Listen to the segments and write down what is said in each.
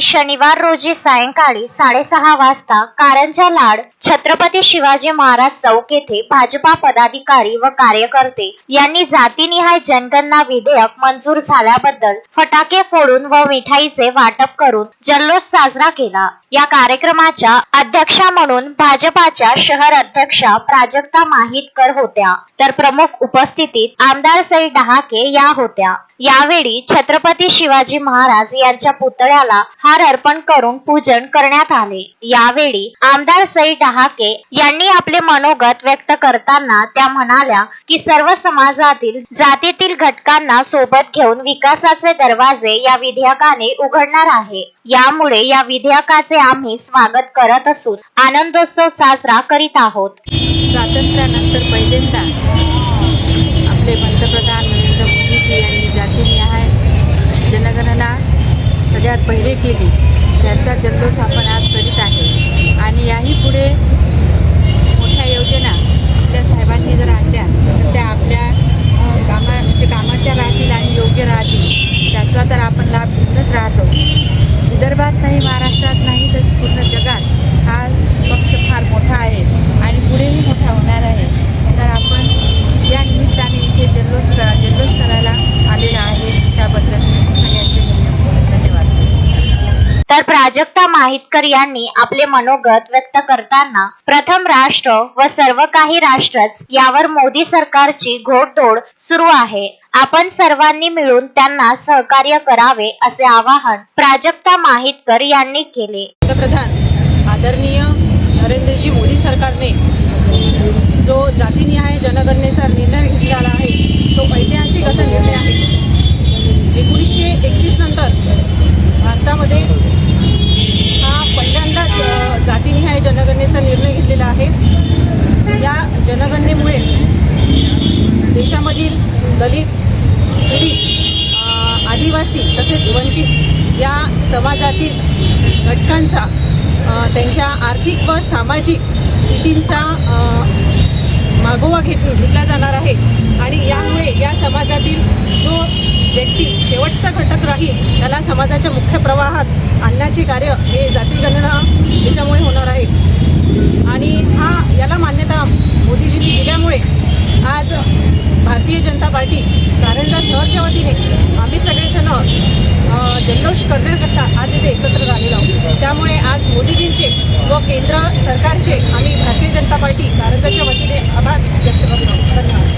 शनिवार रोजी सायंकाळी 6:30 वाजता कारंजा लाड छत्रपती शिवाजी महाराज चौक येथे भाजपा पदाधिकारी व कार्यकर्ते यांनी जातीनिहाय जनगणना विधेयक मंजूर झाल्याबद्दल फटाके फोडून व मिठाईचे वाटप करून जल्लोष साजरा केला। या कार्यक्रमाच्या अध्यक्षा म्हणून भाजपाच्या शहर अध्यक्षा प्राजक्ता माहितकर होत्या, तर प्रमुख उपस्थितीत आमदार सई डहाके या होत्या। यावेळी छत्रपती शिवाजी महाराज यांच्या पुतळ्याला हार अर्पण करून पूजन करण्यात आले। यावेळी आमदार सई डहाके यांनी आपले मनोगत व्यक्त करताना त्या म्हणाल्या की सर्व समाजातील जातीतील घटकांना सोबत घेऊन विकासाचे दरवाजे या विधेयकाने उघडणार आहे। यामुळे या विधेयकाचे आम्ही स्वागत करत असून आनंदोत्सव साजरा करीत आहोत। स्वातंत्र्यानंतर पहिल्यांदा आपले पंतप्रधान नरेंद्र मोदीजी यांनी जातीनिहाय जनगणना सगळ्यात पहिले केली, त्याचा जल्लोष आपण आज करीत आहे। आणि याही पुढे मोठ्या योजना आपल्या साहेबांनी जर आणल्या तर त्या आपल्या कामाच्या राहतील आणि योग्य राहतील, त्याचा तर आपण लाभ घेऊनच राहतो। विदर्भात नाही, महाराष्ट्रात नाही तर पूर्ण जगात हा पक्ष फार मोठा आहे आणि पुढेही मोठा होणार आहे। तर आपण या निमित्ताने इथे जल्लोष करायला आलेला आहे, त्याबद्दल सगळ्यांचे धन्यवाद। तर प्राजक्ता माहितकर यांनी आपले मनोगत व्यक्त करताना प्रथम राष्ट्र व सर्व काही राष्ट्रच यावर मोदी सरकारची घोडदौड सुरू आहे, आपण सर्वांनी मिळून त्यांना सहकार्य करावे असे आवाहन प्राजक्ता माहितकर यांनी केले। पंतप्रधान आदरणीय नरेंद्रजी मोदी सरकारने जो जातीनिहाय जनगणनेचा निर्णय घेतलेला आहे तो ऐतिहासिक असा निर्णय आहे। 1931 नंतर भारतामध्ये हा पहिल्यांदाच जातीनिहाय जनगणनेचा निर्णय घेतलेला आहे। या जनगणनेमुळे देशामधील दलित, पीडित, आदिवासी तसेच वंचित या समाजातील घटकांचा त्यांच्या आर्थिक व सामाजिक स्थितींचा मागोवा घेतला जाणार आहे आणि यामुळे या समाजातील जो व्यक्ती शेवटचा घटक राहील त्याला समाजाच्या मुख्य प्रवाहात आणण्याचे कार्य हे जातीगणना याच्यामुळे होणार आहे। आणि याला मान्यता मोदीजींनी दिल्यामुळे आज भारतीय जनता पार्टी कारंजा शहरच्या वतीने आम्ही सगळेजण जल्लोष करण्याकरता आज इथे एकत्र झालेलो आहोत। त्यामुळे आज मोदीजींचे व केंद्र सरकारचे आम्ही भारतीय जनता पार्टी कारंजाच्या वतीने आभार व्यक्त करतो। धन्यवाद।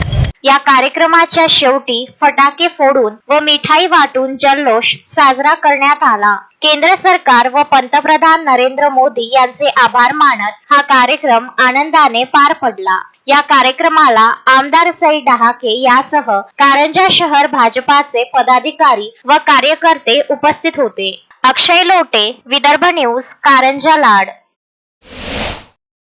या कार्यक्रमाच्या शेवटी फटाके फोडून व मिठाई वाटून जल्लोष साजरा करण्यात आला। केंद्र सरकार व पंतप्रधान नरेंद्र मोदी यांचे आभार मानत हा कार्यक्रम आनंदाने पार पडला। या कार्यक्रमाला आमदार सई डहाके यासह कारंजा शहर भाजपाचे पदाधिकारी व कार्यकर्ते उपस्थित होते। अक्षय लोटे, विदर्भ न्यूज, कारंजा लाड।